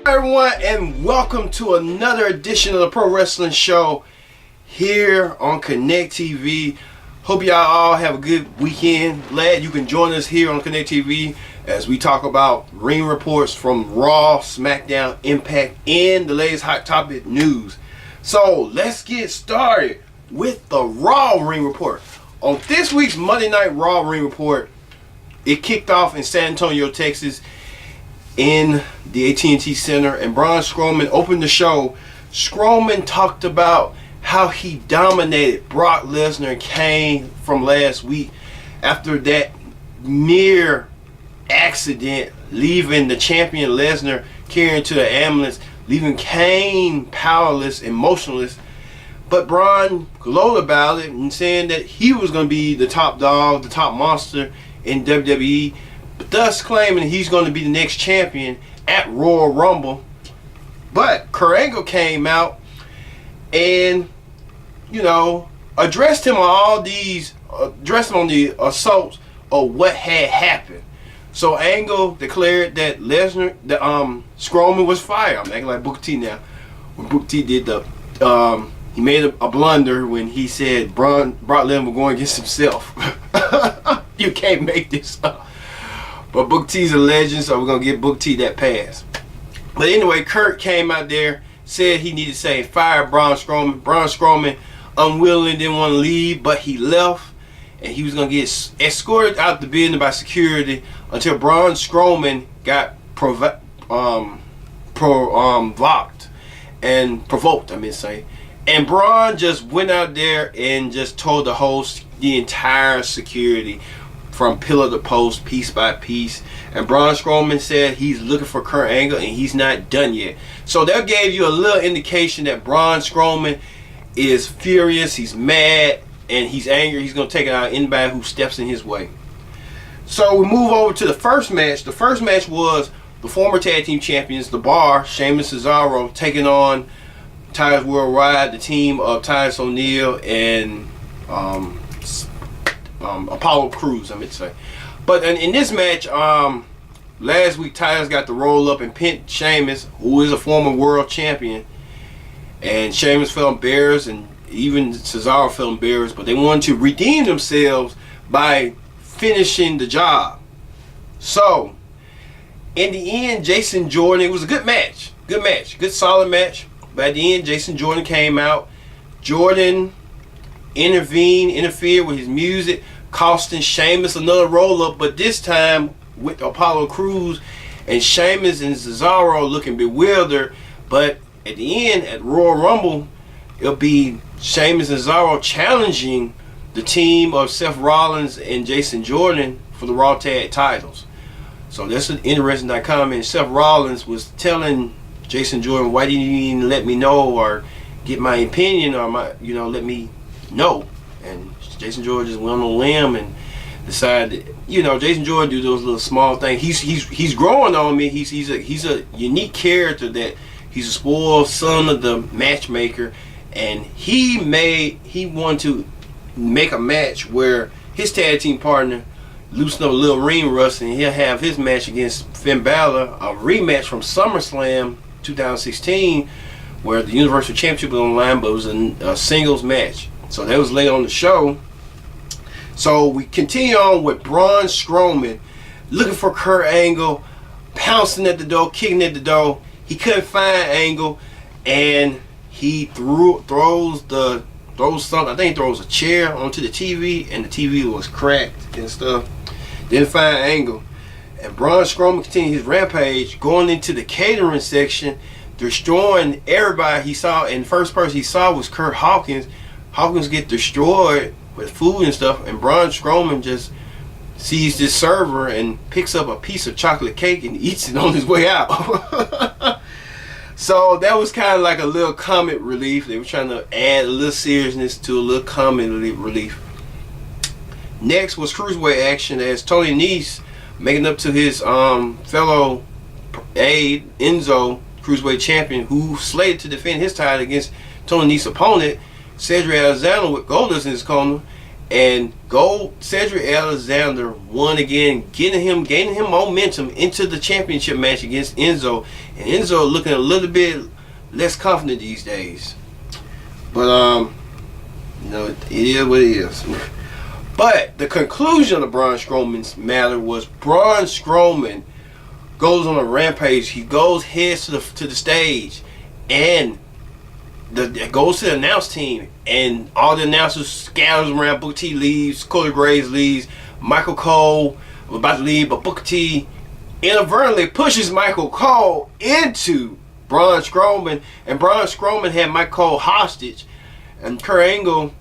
Everyone, and welcome to another edition of the Pro Wrestling Show here on Connect TV. Hope y'all all have a good weekend. Glad you can join us here on Connect TV as we talk about ring reports from Raw, SmackDown, Impact, and the latest hot topic news. So let's get started with the Raw ring report. On this week's Monday Night Raw ring report, it kicked off in San Antonio, Texas, in the AT&T Center, and Braun Strowman opened the show. Strowman talked about how he dominated Brock Lesnar and Kane from last week after that mere accident, leaving the champion Lesnar carrying to the ambulance, leaving Kane powerless and motionless. But Braun glowed about it and saying that he was going to be the top dog, the top monster in WWE, thus claiming he's going to be the next champion at Royal Rumble. But Kurt Angle came out and, addressed him on all these, addressed him on the assaults of what had happened. So Angle declared that Strowman was fired. I'm acting like Booker T now. When Booker T did he made a blunder when he said Brock Lesnar was going against himself. You can't make this up. But Booker T's a legend, so we're going to give Booker T that pass. But anyway, Kurt came out there, said he needed to say fire Braun Strowman. Braun Strowman unwilling, didn't want to leave, but he left. And he was going to get escorted out the building by security until Braun Strowman got provoked and provoked, And Braun just went out there and just told the host, the entire security, from pillar to post, piece by piece. And Braun Strowman said he's looking for Kurt Angle and he's not done yet. So that gave you a little indication that Braun Strowman is furious, he's mad, and he's angry. He's going to take it out on anybody who steps in his way. So we move over to the first match. The first match was the former tag team champions, The Bar, Sheamus and Cesaro, taking on Titus Worldwide, the team of Titus O'Neil and Apollo Crews, I meant to say. But in this match, last week Titus got the roll up and pinned Sheamus, who is a former world champion. And Sheamus felt embarrassed, and even Cesaro felt embarrassed, but they wanted to redeem themselves by finishing the job. So, in the end, Jason Jordan, it was a good match, good solid match. But at the end, Jason Jordan came out. Jordan interfered with his music, costing Sheamus another roll-up, but this time with Apollo Crews, and Sheamus and Cesaro looking bewildered. But at the end, at Royal Rumble, it'll be Sheamus and Cesaro challenging the team of Seth Rollins and Jason Jordan for the Raw Tag titles. So that's an interesting comment. Seth Rollins was telling Jason Jordan, why didn't you even let me know or get my opinion or let me know? And Jason Jordan just went on a limb and decided, Jason Jordan do those little small things. He's growing on me. He's a unique character, that he's a spoiled son of the matchmaker, and he wanted to make a match where his tag team partner loosen up a little ring rust, and he'll have his match against Finn Balor, a rematch from SummerSlam 2016, where the Universal Championship was on the line, but it was a singles match. So that was late on the show. So we continue on with Braun Strowman looking for Kurt Angle, pouncing at the door, kicking at the door. He couldn't find Angle, and he throws something. I think he throws a chair onto the TV, and the TV was cracked and stuff. Didn't find Angle. And Braun Strowman continued his rampage, going into the catering section, destroying everybody he saw. And the first person he saw was Kurt Hawkins. Hawkins get destroyed with food and stuff, and Braun Strowman just sees this server and picks up a piece of chocolate cake and eats it on his way out. So that was kind of like a little comic relief. They were trying to add a little seriousness to a little comic relief. Next was Cruiserweight action as Tony Nese, making up to his fellow aide Enzo, Cruiserweight champion, who slated to defend his title against Tony Nese's opponent Cedric Alexander, with Goldust in his corner. And Cedric Alexander won again, gaining him momentum into the championship match against Enzo. And Enzo looking a little bit less confident these days. But it is what it is. But the conclusion of Braun Strowman's matter was Braun Strowman goes on a rampage. He goes heads to the stage, and goes to the announce team, and all the announcers scatters around. Booker T leaves, Corey Graves leaves, Michael Cole was about to leave, but Booker T inadvertently pushes Michael Cole into Braun Strowman, and Braun Strowman had Michael Cole hostage, and Kurt Angle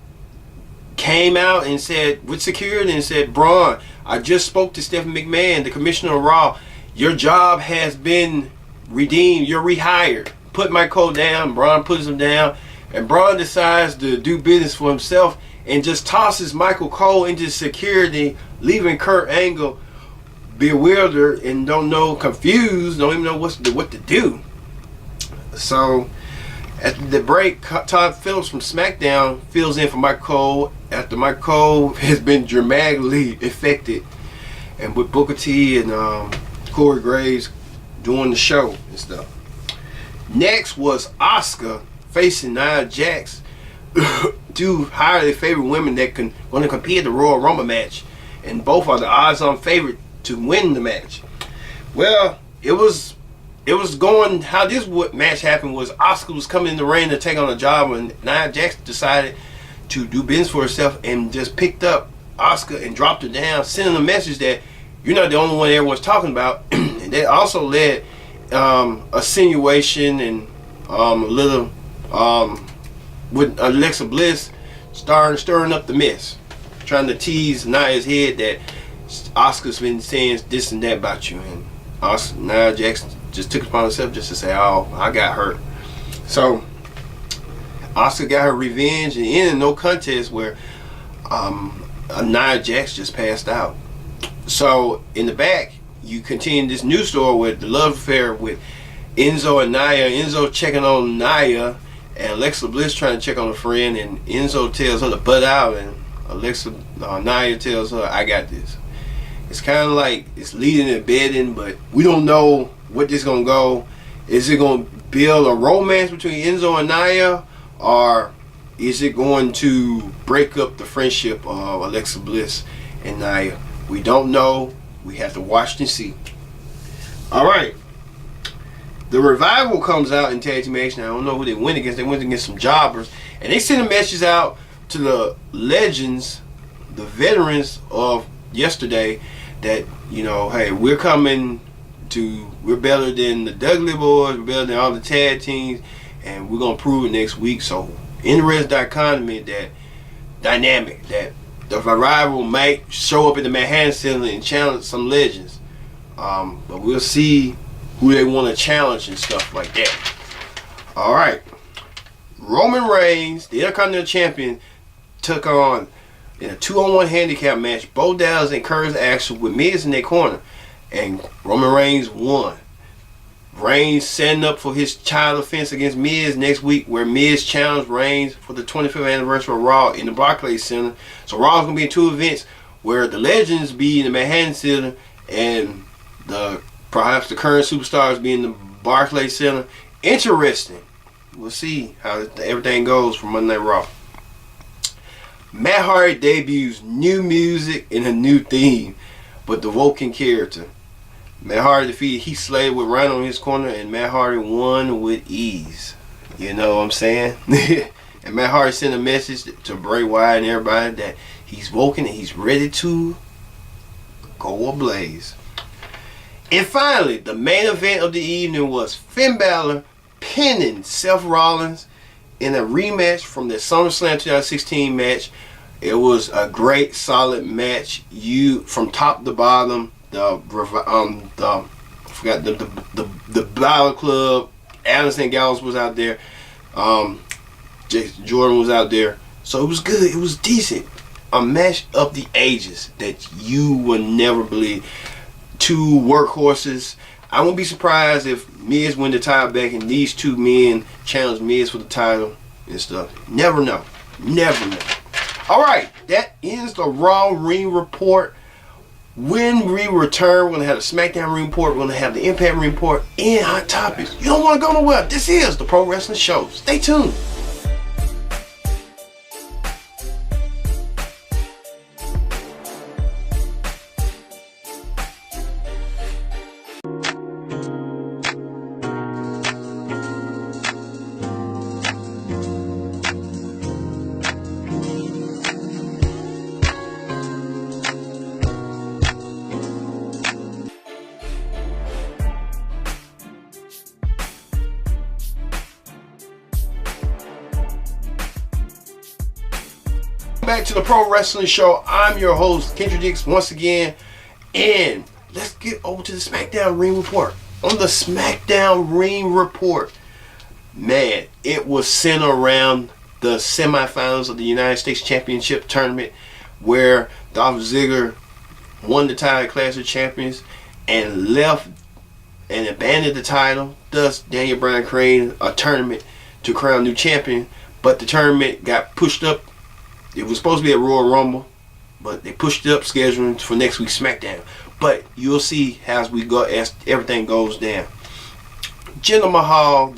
came out and said, with security, and said, Braun, I just spoke to Stephanie McMahon, the commissioner of Raw. Your job has been redeemed. You're rehired. Put Michael Cole down. Braun puts him down, and Braun decides to do business for himself and just tosses Michael Cole into security, leaving Kurt Angle bewildered and confused, don't even know what to do. So at the break, Todd Phillips from SmackDown fills in for Michael Cole after Michael Cole has been dramatically affected, and with Booker T and Corey Graves doing the show and stuff. Next was Asuka facing Nia Jax, two highly favored women that going to compete at the Royal Rumble match, and both are the odds-on favorite to win the match. Well, it was going how this match happened was Asuka was coming in the ring to take on a job, and Nia Jax decided to do business for herself and just picked up Asuka and dropped her down, sending a message that you're not the only one everyone's talking about. And that also led insinuation and a little with Alexa Bliss stirring up the mess, trying to tease Nia's head that Asuka's been saying this and that about you, and Nia Jax just took it upon herself just to say, oh, I got hurt. So Asuka got her revenge and ended no contest where Nia Jax just passed out. So in the back, you continue this new story with the love affair with Enzo and Nia. Enzo checking on Nia, and Alexa Bliss trying to check on a friend, and Enzo tells her to butt out, and Nia tells her, I got this. It's kind of like it's leading and bedding, but we don't know what this gonna go. Is it gonna build a romance between Enzo and Nia, or is it going to break up the friendship of Alexa Bliss and Nia? We don't know. We have to watch and see. Alright. The Revival comes out in tag team action. I don't know who they went against. They went against some jobbers. And they sent a message out to the legends, the veterans of yesterday, that, hey, we're better than the Dudley Boys, we're better than all the tag teams, and we're going to prove it next week. So, in the res dichotomy, that dynamic, that the Revival might show up in the Manhattan Center and challenge some legends. But we'll see who they want to challenge and stuff like that. Alright. Roman Reigns, the Intercontinental Champion, took on in a 2-on-1 handicap match, Bo Dallas encouraged action with Miz in their corner, and Roman Reigns won. Reigns setting up for his child offense against Miz next week, where Miz challenged Reigns for the 25th anniversary of Raw in the Barclays Center. So Raw's going to be in two events, where the legends be in the Manhattan Center and perhaps the current superstars be in the Barclays Center. Interesting. We'll see how everything goes for Monday Night Raw. Matt Hardy debuts new music and a new theme, but the Vulcan character. Matt Hardy defeated Heath Slater with Rhino in his corner, and Matt Hardy won with ease. You know what I'm saying? And Matt Hardy sent a message to Bray Wyatt and everybody that he's Vulcan and he's ready to go ablaze. And finally, the main event of the evening was Finn Balor pinning Seth Rollins in a rematch from the SummerSlam 2016 match. It was a great, solid match. From top to bottom, the Balor Club, Anderson Gallows was out there, Jason Jordan was out there, so it was good. It was decent. A match of the ages that you would never believe. Two workhorses. I won't be surprised if Miz win the title back and these two men challenge Miz for the title and stuff. Never know. Never know. Alright, that ends the Raw Ring Report. When we return, we're going to have the SmackDown Ring Report, we're going to have the Impact Ring Report, and Hot Topics. You don't want to go nowhere. This is the Pro Wrestling Show. Stay tuned. Back to the Pro Wrestling Show. I'm your host, Kendra Dix, once again, and let's get over to the SmackDown Ring Report. On the SmackDown Ring Report, man, it was centered around the semifinals of the United States Championship Tournament, where Dolph Ziggler won the title Clash of Champions and left and abandoned the title. Thus, Daniel Bryan created a tournament to crown new champion, but the tournament got pushed up. It was supposed to be a Royal Rumble, but they pushed it up, scheduling for next week's SmackDown. But you'll see as we go, as everything goes down. Jinder Mahal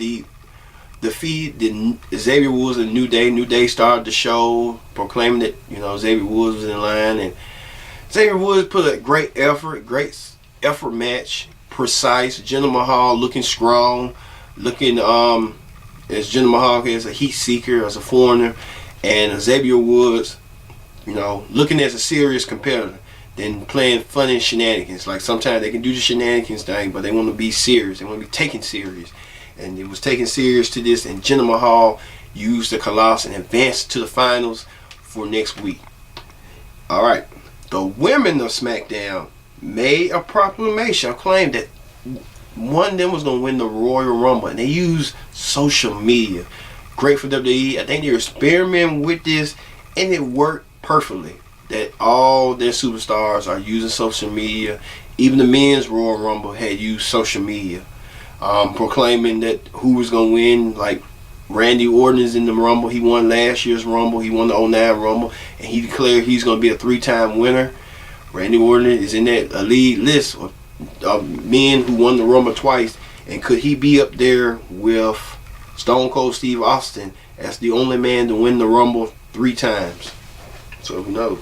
defeated Xavier Woods in New Day. New Day started the show, proclaiming that Xavier Woods was in line, and Xavier Woods put a great effort match, precise. Jinder Mahal looking strong, looking as Jinder Mahal is a heat seeker, as a foreigner. And Xavier Woods, looking as a serious competitor, then playing funny shenanigans. Like sometimes they can do the shenanigans thing, but they want to be serious. They want to be taken serious. And it was taken serious to this, and Jinder Mahal used the Colossus and advanced to the finals for next week. Alright, the women of SmackDown made a proclamation, a claim that one of them was going to win the Royal Rumble, and they used social media. Great for WWE. I think they're experimenting with this, and it worked perfectly. That all their superstars are using social media. Even the men's Royal Rumble had used social media, proclaiming that who was going to win. Like Randy Orton is in the Rumble. He won last year's Rumble. He won the 2009 Rumble, and he declared he's going to be a 3-time winner. Randy Orton is in that elite list of men who won the Rumble twice. And could he be up there with Stone Cold Steve Austin as the only man to win the Rumble 3 times? So who knows?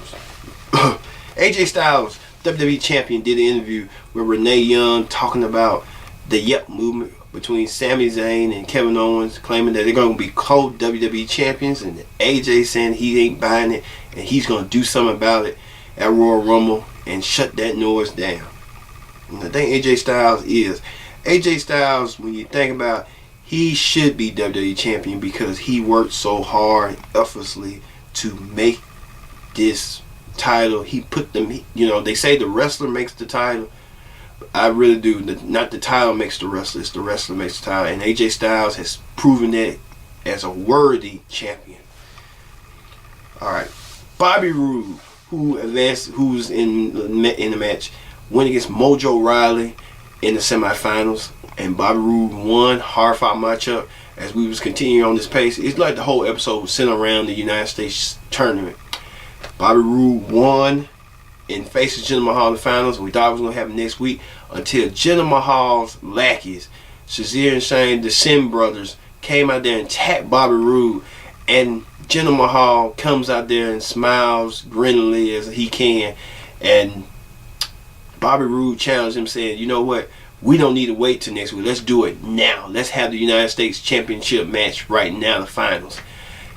AJ Styles, WWE Champion, did an interview with Renee Young talking about the Yep movement between Sami Zayn and Kevin Owens, claiming that they're going to be co-WWE Champions, and AJ saying he ain't buying it and he's going to do something about it at Royal Rumble and shut that noise down. And the thing AJ Styles is, AJ Styles, when you think about, he should be WWE Champion because he worked so hard, effortlessly, to make this title. He put them, they say the wrestler makes the title. I really do. Not the title makes the wrestler, it's the wrestler makes the title. And AJ Styles has proven that as a worthy champion. Alright. Bobby Roode, who's in the match, went against Mojo Rawley in the semifinals. And Bobby Roode won, hard-fought matchup. As we was continuing on this pace, it's like the whole episode was centered around the United States tournament. Bobby Roode won and faces Jinder Mahal in the finals. We thought it was going to happen next week until Jinder Mahal's lackeys, Shazir and Shane, the Sin brothers, came out there and attacked Bobby Roode. And Jinder Mahal comes out there and smiles grinningly as he can. And Bobby Roode challenged him, saying, you know what? We don't need to wait till next week. Let's do it now. Let's have the United States Championship match right now, the finals.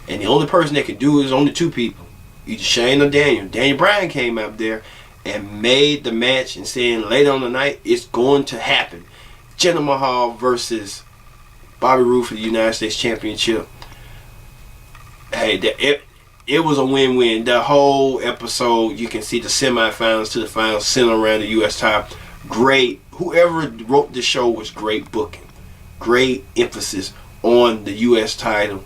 And the only person that can do it is only 2 people. Either Shane or Daniel. Daniel Bryan came out there and made the match and saying later on the night, it's going to happen. Jinder Mahal versus Bobby Roode for the United States Championship. Hey, it was a win-win. The whole episode, you can see the semifinals to the finals centered around the U.S. title. Great. Whoever wrote the show was great booking. Great emphasis on the U.S. title.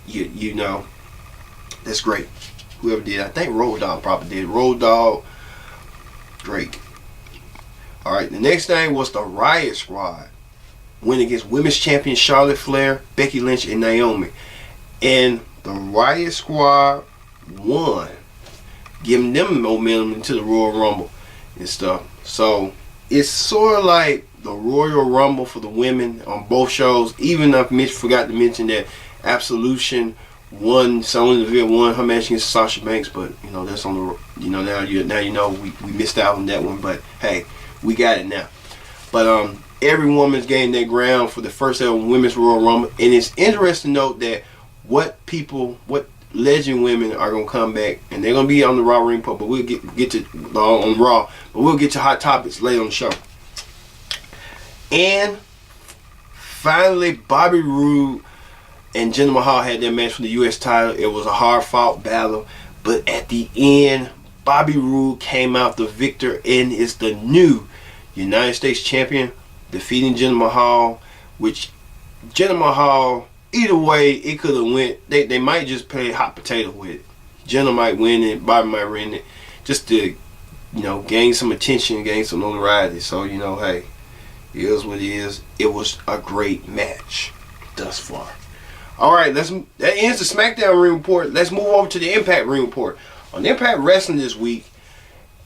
You know, that's great. Whoever did, I think Road Dogg probably did. Road Dogg, great. Alright, the next thing was the Riot Squad. Went against Women's Champion Charlotte Flair, Becky Lynch, and Naomi. And the Riot Squad won, giving them momentum into the Royal Rumble and stuff. So it's sort of like the Royal Rumble for the women on both shows. Even if Mitch forgot to mention that Absolution won, Sonya Deville won her match against Sasha Banks, but that's on the now we missed out on that one. But hey, we got it now. But every woman's gained their ground for the first ever women's Royal Rumble, and it's interesting to note that what legend women are gonna come back, and they're gonna be on the Raw ring post. But we'll get to on Raw, but we'll get to hot topics later on the show. And finally, Bobby Roode and Jinder Mahal had their match for the U.S. title. It was a hard-fought battle, but at the end, Bobby Roode came out the victor and is the new United States champion, defeating Jinder Mahal. Which Jinder Mahal, either way, it could have went. They might just play hot potato with it. Jinder might win it, Bobby might win it, just to gain some attention, gain some notoriety. So hey, it is what it is. It was a great match thus far. Alright, that ends the SmackDown Ring Report. Let's move over to the Impact Ring Report. On Impact Wrestling this week,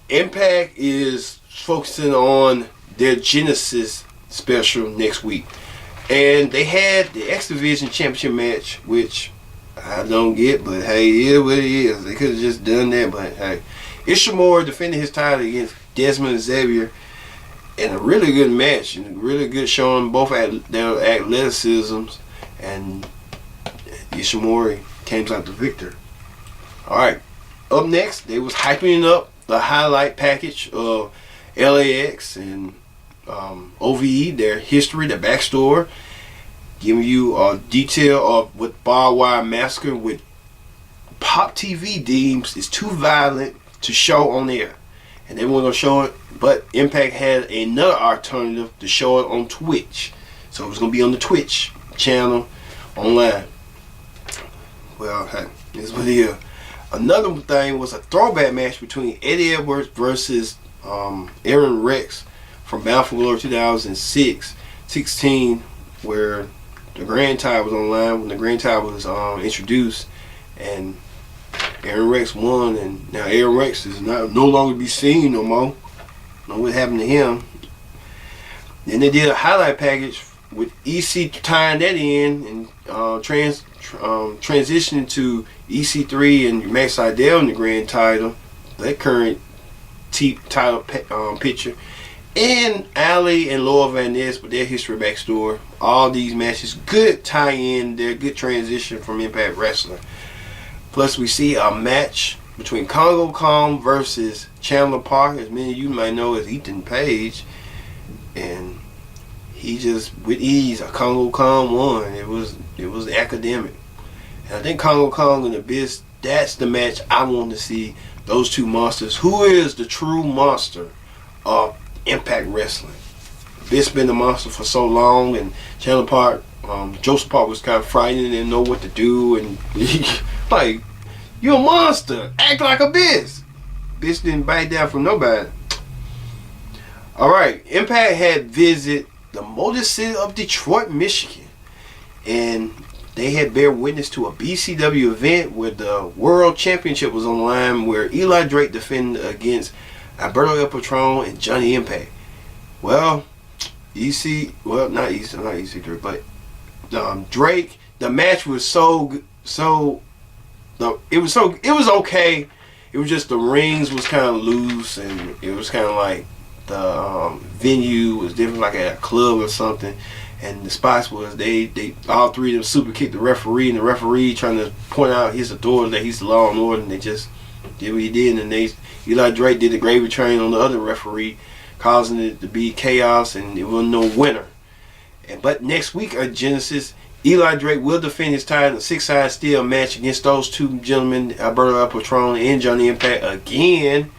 Impact is focusing on their Genesis special next week. And they had the X Division Championship match, which I don't get, but hey, it is what it is. They could have just done that, but hey. Ishimori defended his title against Desmond Xavier in a really good match, and a really good showing both their athleticisms, and Ishimori came out the victor. Alright, up next, they was hyping up the highlight package of LAX and OVE, their history, their backstory, giving you a detail of what Barbed Wire Massacre with Pop TV deems is too violent to show on air. And they weren't going to show it, but Impact had another alternative to show it on Twitch. So it was going to be on the Twitch channel online. Well, hey, this is what it is. Another thing was a throwback match between Eddie Edwards versus Aaron Rex from Bound for Glory 2016, where the Grand Title was online when the Grand Title was introduced, and Aaron Rex won, and now Aaron Rex is no longer to be seen no more. Know what happened to him. Then they did a highlight package with EC tying that in and transitioning to EC3 and Max Seidel in the Grand Title, that current title picture, and Ali and Laura Van Ness with their history backstory. All these matches, good tie-in, they're good transition from Impact Wrestling. Plus, we see a match between Congo Kong versus Chandler Park, as many of you might know as Ethan Page, and he just with ease, Congo Kong won. It was academic, and I think Congo Kong and Abyss, that's the match I want to see. Those two monsters. Who is the true monster of Impact Wrestling? Abyss been the monster for so long, and Chandler Park, Joseph Park was kind of frightened and didn't know what to do, and like, you're a monster, act like Abyss. Abyss didn't bite down from nobody. Alright, Impact had visited the Motor City of Detroit, Michigan, and they had bear witness to a BCW event where the World Championship was on the line, where Eli Drake defended against Alberto El Patron and Johnny Impact. Well, not EC3, but Drake. The match was it was okay. It was just the rings was kind of loose, and it was kind of like the venue was different, like at a club or something. And the spots was they all three of them super kicked the referee, and the referee trying to point out his authority, that he's the law and order, and they just did what he did. And Eli Drake did the gravy train on the other referee, causing it to be chaos, and it wasn't no winner. But next week at Genesis, Eli Drake will defend his title in a 6-side steel match against those two gentlemen, Alberto El Patron and Johnny Impact again,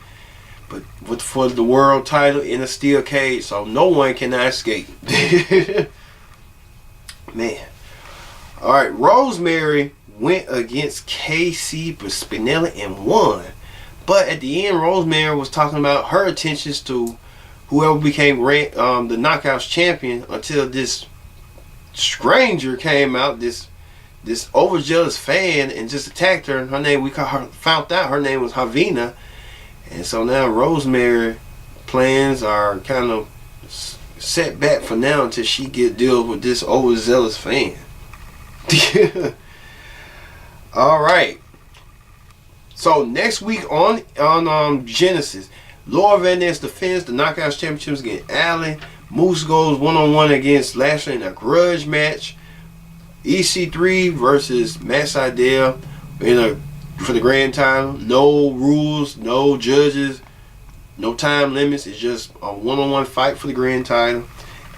but for the world title in a steel cage, so no one cannot escape. Man. Alright, Rosemary went against KC Spinelli and won. But at the end, Rosemary was talking about her intentions to whoever became the Knockouts champion, until this stranger came out, this this overzealous fan and just attacked her. Her name, found out her name was Havina. And so now Rosemary plans are kind of set back for now until she deals with this overzealous fan. All right. So next week on Genesis, Laura Van Ness defends the Knockouts Championships against Alley. Moose goes one-on-one against Lashley in a grudge match. EC3 versus Matt Sydal for the grand title. No rules, no judges, no time limits. It's just a one-on-one fight for the grand title.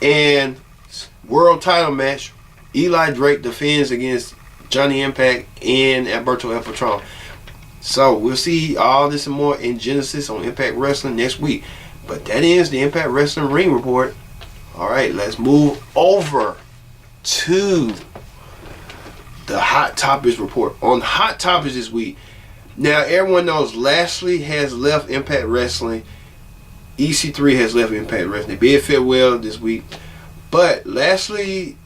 And world title match, Eli Drake defends against Johnny Impact and Alberto El Patron. So we'll see all this and more in Genesis on Impact Wrestling next week. But that ends the Impact Wrestling Ring Report. Alright, let's move over to the Hot Topics Report. On Hot Topics this week, now everyone knows Lashley has left Impact Wrestling. EC3 has left Impact Wrestling. They bid farewell this week. But Lashley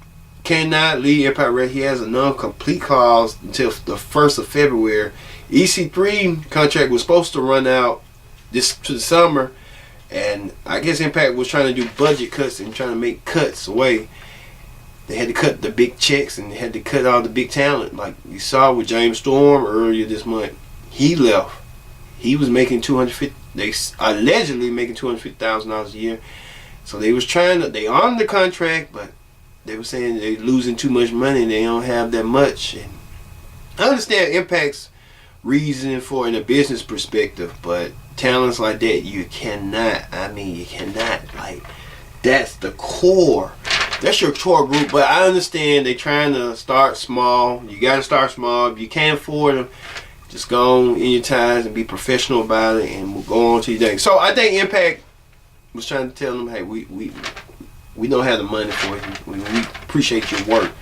cannot leave Impact Wrestling. He has a non-complete clause until the 1st of February. EC3 contract was supposed to run out this to the summer, and I guess Impact was trying to do budget cuts and trying to make cuts away. They had to cut the big checks and they had to cut all the big talent. Like you saw with James Storm earlier this month, he left. He was making allegedly making $250,000 a year. So they was they on the contract, but they were saying they're losing too much money and they don't have that much. And I understand Impact's reason for in a business perspective, but talents like that you cannot. Like, that's the core. That's your core group. But I understand they're trying to start small. You got to start small. If you can't afford them, just go on in your ties and be professional about it, and we'll go on to your day. So I think Impact was trying to tell them, hey, we don't have the money for you. We appreciate your work.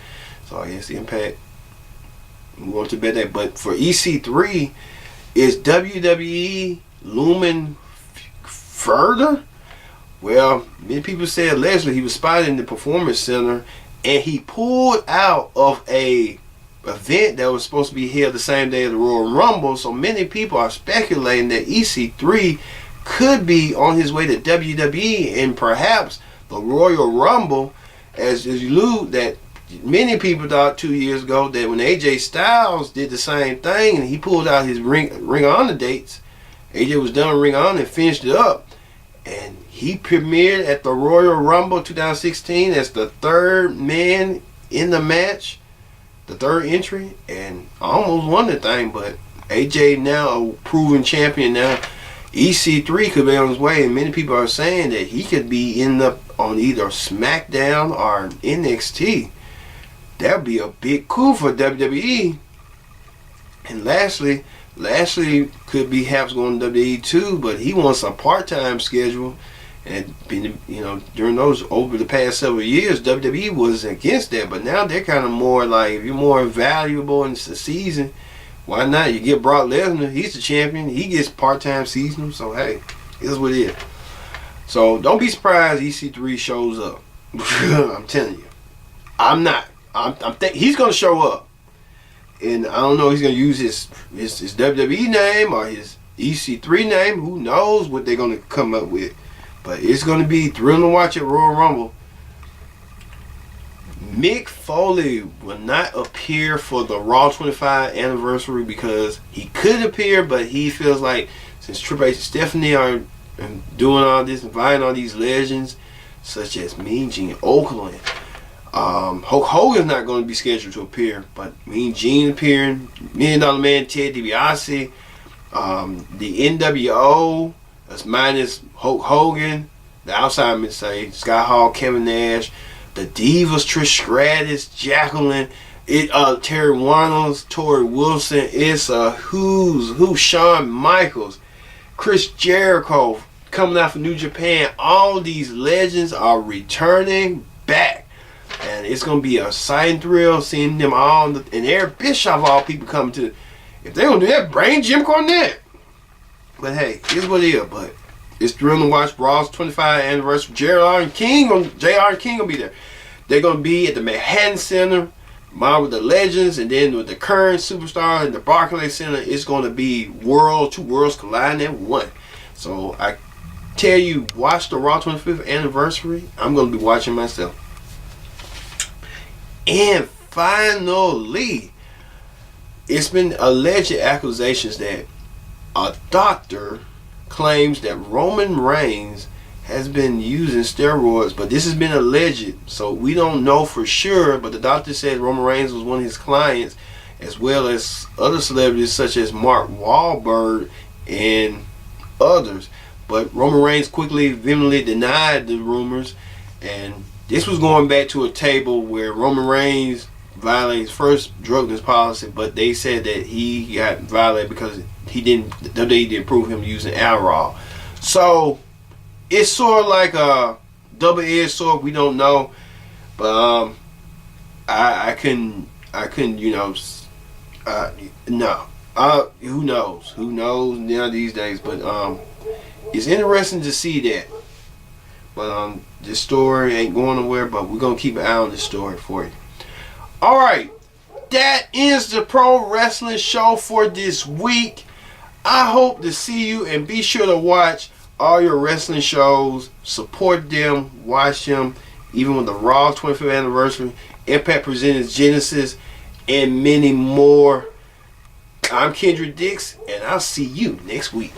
So I guess the Impact, we want to bet that. But for EC3, is WWE looming further? Well, many people said Leslie, he was spotted in the Performance Center and he pulled out of a event that was supposed to be held the same day as the Royal Rumble. So many people are speculating that EC3 could be on his way to WWE and perhaps the Royal Rumble, as you allude that many people thought 2 years ago that when AJ Styles did the same thing and he pulled out his Ring of Honor dates, AJ was done with Ring of Honor and finished it up, and he premiered at the Royal Rumble 2016 as the third man in the match, the third entry, and almost won the thing. But AJ now a proven champion now. EC3 could be on his way, and many people are saying that he could be on either SmackDown or NXT. That would be a big coup for WWE. And Lashley could be perhaps going to WWE too, but he wants a part-time schedule. And during those over the past several years, WWE was against that, but now they're kind of more like, if you're more valuable in the season, why not? You get Brock Lesnar, he's the champion, he gets part-time seasonal, so hey, here's what it is. So don't be surprised EC3 shows up. I'm telling you. I'm not. He's going to show up. And I don't know if he's going to use his WWE name or his EC3 name. Who knows what they're going to come up with. But it's going to be thrilling to watch at Royal Rumble. Mick Foley will not appear for the Raw 25 anniversary because he could appear, but he feels like since Triple H and Stephanie are doing all this, inviting all these legends such as Mean Gene Okerlund, Hulk Hogan's not going to be scheduled to appear, but Mean Gene appearing, $1 Million Man Ted DiBiase, the NWO, that's minus Hulk Hogan, the Outsider say Scott Hall, Kevin Nash, the Divas, Trish Stratus, Jacqueline, Terry Reynolds, Tori Wilson, it's a who's who, Shawn Michaels, Chris Jericho coming out from New Japan. All these legends are returning back, and it's gonna be a exciting thrill seeing them all. And Eric Bischoff, all people coming to. If they're gonna do that, bring Jim Cornette. But hey, here's what it is. But it's thrilling to watch Raw's 25th anniversary. JR and King gonna be there. They're gonna be at the Manhattan Center. Mine with the legends, and then with the current superstar in the Barclays Center, it's going to be two worlds colliding at one. So I tell you, watch the Raw 25th anniversary. I'm going to be watching myself. And finally, it's been alleged accusations that a doctor claims that Roman Reigns has been using steroids, but this has been alleged, so we don't know for sure. But the doctor said Roman Reigns was one of his clients, as well as other celebrities such as Mark Wahlberg and others. But Roman Reigns quickly, vehemently denied the rumors, and this was going back to a table where Roman Reigns violated his first drug abuse policy, but they said that he got violated because they didn't prove him using Adderall. So it's sort of like a double-edged sword. We don't know, but I couldn't, no. Who knows now these days? But it's interesting to see that. But this story ain't going nowhere. But we're gonna keep an eye on this story for you. All right, that ends the pro wrestling show for this week. I hope to see you, and be sure to watch all your wrestling shows. Support them, watch them, even with the Raw 25th anniversary, Impact Presents Genesis, and many more. I'm Kendrick Dix, and I'll see you next week.